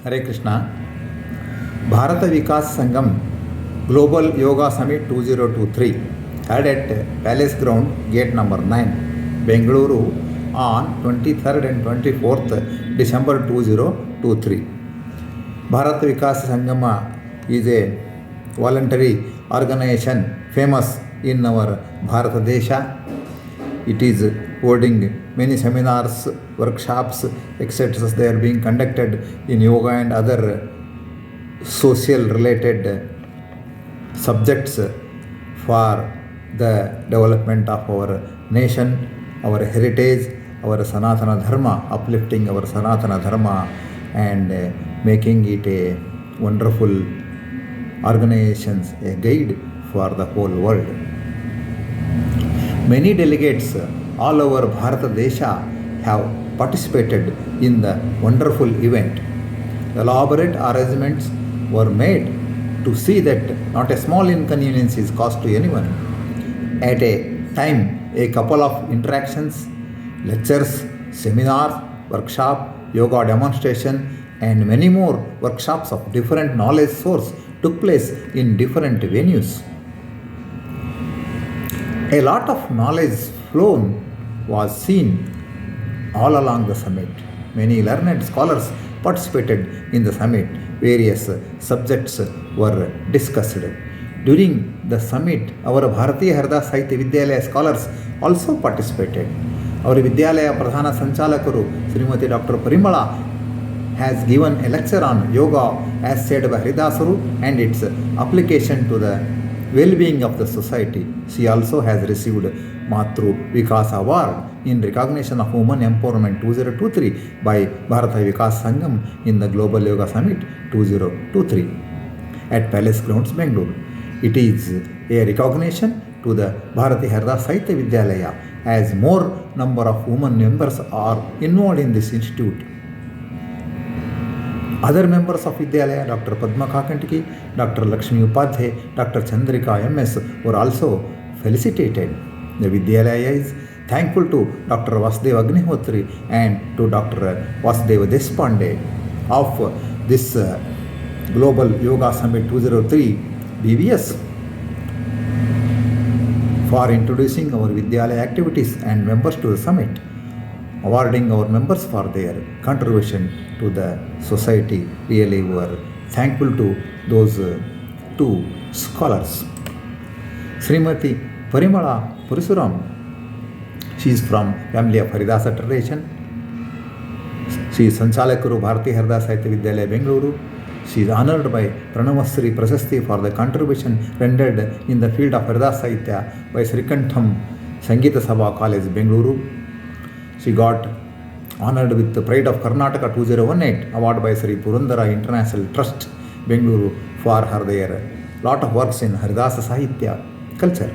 Hare Krishna. Bharata Vikas Sangam Global Yoga Summit 2023 held at Palace Ground, Gate number 9, Bengaluru on 23rd and 24th December 2023. Bharata Vikas Sangama is a voluntary organization famous in our Bharata Desha. It is holding many seminars, workshops, etc. They are being conducted in yoga and other social related subjects for the development of our nation, our heritage, our Sanatana Dharma, uplifting our Sanatana Dharma and making it a wonderful organization, a guide for the whole world. Many delegates all over Bharata Desha have participated in the wonderful event. Elaborate arrangements were made to see that not a small inconvenience is caused to anyone. At a time, a couple of interactions, lectures, seminars, workshop, yoga demonstration, and many more workshops of different knowledge source took place in different venues. A lot of knowledge flown was seen all along the summit. Many learned scholars participated in the summit. Various subjects were discussed. During the summit, our Bharatiya Haridas Sahitya Vidyalaya scholars also participated. Our Vidyalaya Pradhana Sanchalakaru Srimati Dr. Parimala has given a lecture on yoga as said by Haridasaru and its application to the well-being of the society. She also has received Matru Vikas Award in recognition of Women Empowerment 2023 by Bharata Vikas Sangam in the Global Yoga Summit 2023 at Palace Grounds, Bengaluru. It is a recognition to the Bharati Haridas Sahitya Vidyalaya as more number of women members are involved in this institute. Other members of Vidyalaya, Dr. Padma Kakantiki, Dr. Lakshmi Upadhyay, Dr. Chandrika MS were also felicitated. The Vidyalaya is thankful to Dr. Vasudeva Agnihotri and to Dr. Vasudeva Deshpande of this Global Yoga Summit 2003 BVS for introducing our Vidyalaya activities and members to the summit, awarding our members for their contribution to the society. Really we are thankful to those two scholars. Srimati Parimala Purisuram, she is from family of Haridasa tradition. She is Sanchalakaru Bharati Haridas Sahitya Vidyalaya Bengaluru. She is honored by Pranamasri Prasasti for the contribution rendered in the field of Haridas Sahitya by Srikantham Sangeeta Sabha College, Bengaluru. She got honored with the Pride of Karnataka 2018 award by Sri Purandara International Trust, Bengaluru for her their lot of works in Haridasa Sahitya culture.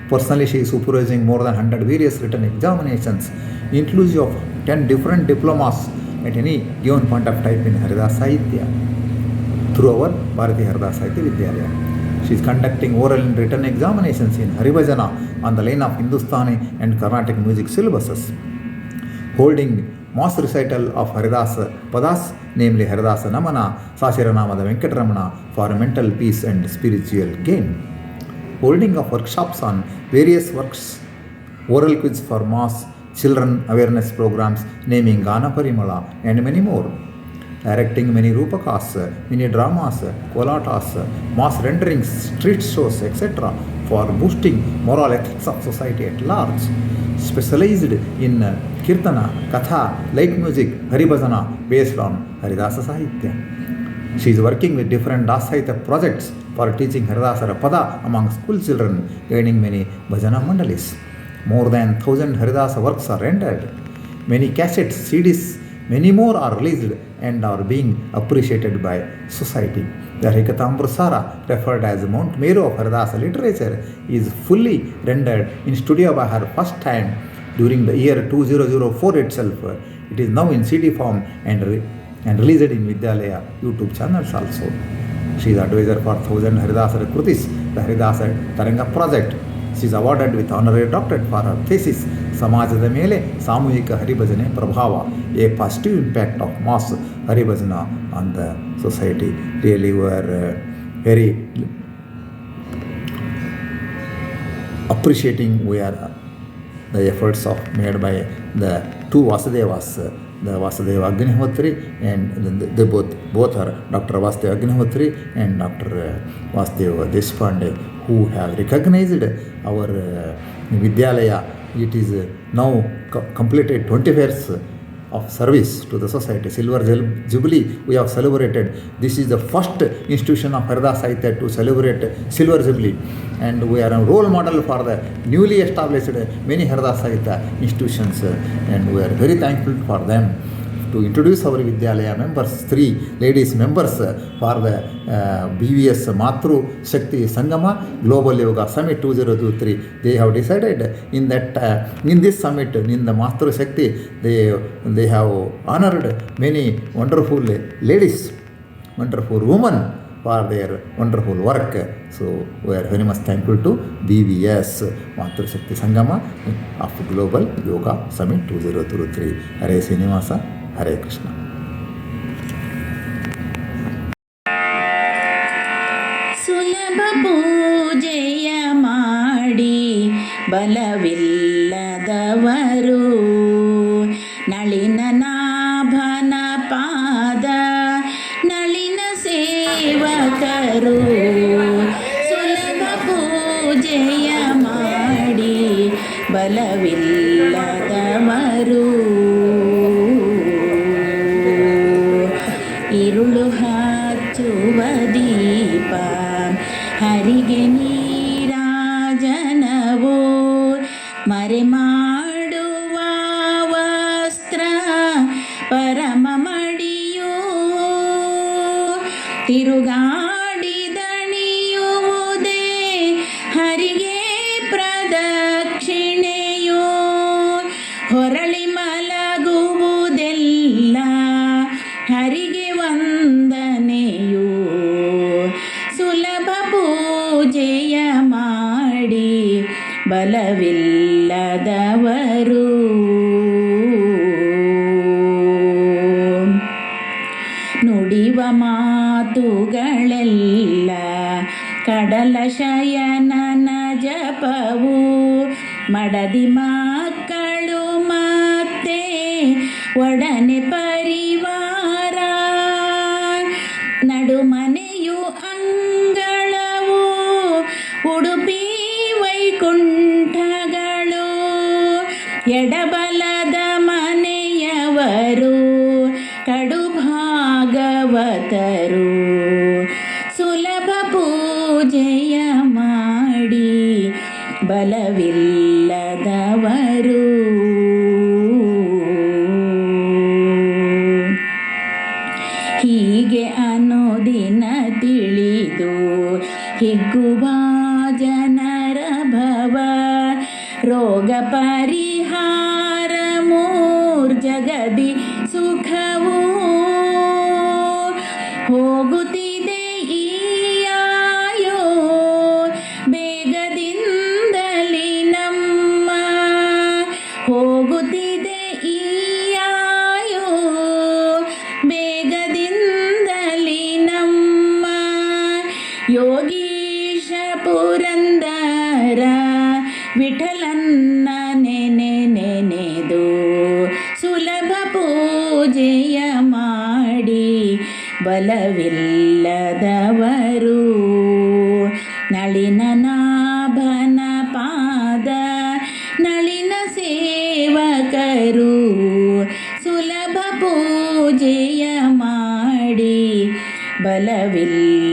Personally, she is supervising more than 100 various written examinations, inclusive of 10 different diplomas at any given point of time in Haridasa Sahitya through our Bharati Haridas Sahitya Vidyalaya. She is conducting oral and written examinations in Haribhajana on the line of Hindustani and Carnatic music syllabuses, holding mass recital of Haridasa Padas, namely Haridasa Namana, Sashiranamada Venkataramana for mental peace and spiritual gain, holding of workshops on various works, oral quiz for mass, children awareness programs, naming Gana Parimala and many more, directing many rupakas, mini dramas, kolatas, mass renderings, street shows, etc. for boosting moral ethics of society at large, specialized in Kirtana, Katha, light music, Haribhajana based on Haridasa Sahitya. She is working with different Dasahitya projects for teaching Haridasa Pada among school children, guiding many Bhajana Mandalis. More than 1,000 Haridasa works are rendered. Many cassettes, CDs, many more are released and are being appreciated by society. The Harikatambrasara, referred as Mount Meru of Haridasa literature, is fully rendered in studio by her first time during the year 2004 itself. It is now in CD form and released in Vidyalaya YouTube channels also. She is advisor for 1000 Haridasa Krutis, the Haridasa Taranga project. She is awarded with honorary doctorate for her thesis, ಸಮಾಜದ ಮೇಲೆ ಸಾಮೂಹಿಕ ಹರಿಭಜನೆ ಪ್ರಭಾವ. A positive impact of mass haribhajana on the society. Really you are very appreciating we are the efforts of made by the two Vasudevas, the Vasudeva Agnihotri, and they both are Dr. Vasudeva Agnihotri and Dr. Vasudeva Deshpande, who have recognized our Vidyalaya. It is now completed 20 years of service to the society. Silver Jubilee we have celebrated. This is the first institution of Haridas Sahitya to celebrate Silver Jubilee, and we are a role model for the newly established many Haridas Sahitya institutions, and we are very thankful for them to introduce our Vidyalaya members, 3 ladies members for the BVS Matru Shakti Sangama Global Yoga Summit 2023. They have decided in that in this summit, in the Matru Shakti, they have honored many wonderful ladies, wonderful women for their wonderful work. So we are very much thankful to BVS Matru Shakti Sangama of Global Yoga Summit 2023. Hare Srinivasa, Hare Krishna. ಸುಲಭ ಪೂಜೆಯ ಮಾಡಿ ಬಲವಿಲ್ಲದವರು ನಳಿನ ನಾಭನ ಪಾದ ನಳಿನ ಸೇವಕರು. ಸುಲಭ ಪೂಜೆಯ ಮಾಡಿ ಬಲವಿಲ್ಲದವರು ഇരുളു ಹಚ್ಚುವ ದೀಪ ಹರಿಗೆ ನೀರಾಜನವೋ ಮರೆ ಮಾಡುವ ವಸ್ತ್ರ ಪರಮ ಮಡಿಯೋ ತಿರುಗಾಡಿ ದಣಿಯುವುದೇ ಹರಿಗೆ ಪ್ರದಕ್ಷಿಣೆಯೋ ಹೊರಳಿ ಮಲಗುವುದೆಲ್ಲ ಹರಿಗೆ ವಂದನೆಯು. ಸುಲಭ ಪೂಜೆಯ ಮಾಡಿ ಬಲವಿಲ್ಲದವರು ನುಡಿವ ಮಾತುಗಳೆಲ್ಲ ಕಡಲ ಶಯನನ ಜಪವು ಮಡದಿ ಮಕ್ಕಳು ಮತ್ತೆ ಒಡನೆ ಪರಿವಾರ ನಡುಮನೆಯು ಅಂಗಳವು ಉಡುಪಿ ವೈಕುಂಠಗಳು ಎಡಬಲದ ಮನೆಯವರು ಕಡು ಭಾಗವತರು. ಸುಲಭ ಪೂಜೆಯ ಮಾಡಿ ಬಲವಿಲ್ಲದವರು ಹೀಗೆ ಅನುದಿನ ತಿಳಿದು ಹಿಗ್ಗುವ ಜನರ ಭವ ರೋಗ ಪರಿಹಾರ ಮೂರ್ಜಗದಿ ಸುಖವೂ ಹೋಗುತ್ತಿದೆ ಈ ಆಯೋ ಬೇಗದಿಂದಲಿ ನಮ್ಮ ಹೋಗುತ್ತಿದೆ ಈ ಆಯೋ ಬೇಗದಿಂದಲಿ ನಮ್ಮ ಯೋಗೀಶ ಪುರಂದರ ವಿಠಲನ್ನ ನೆನೆದು ಸುಲಭ ಪೂಜೆಯ ಮಾಡಿ ಬಲವಿಲ್ಲದವರು ನಳಿನ ನಾಭನ ಪಾದ ನಳಿನ ಸೇವಕರು. ಸುಲಭ ಪೂಜೆಯ ಮಾಡಿ ಬಲವಿಲ್ಲ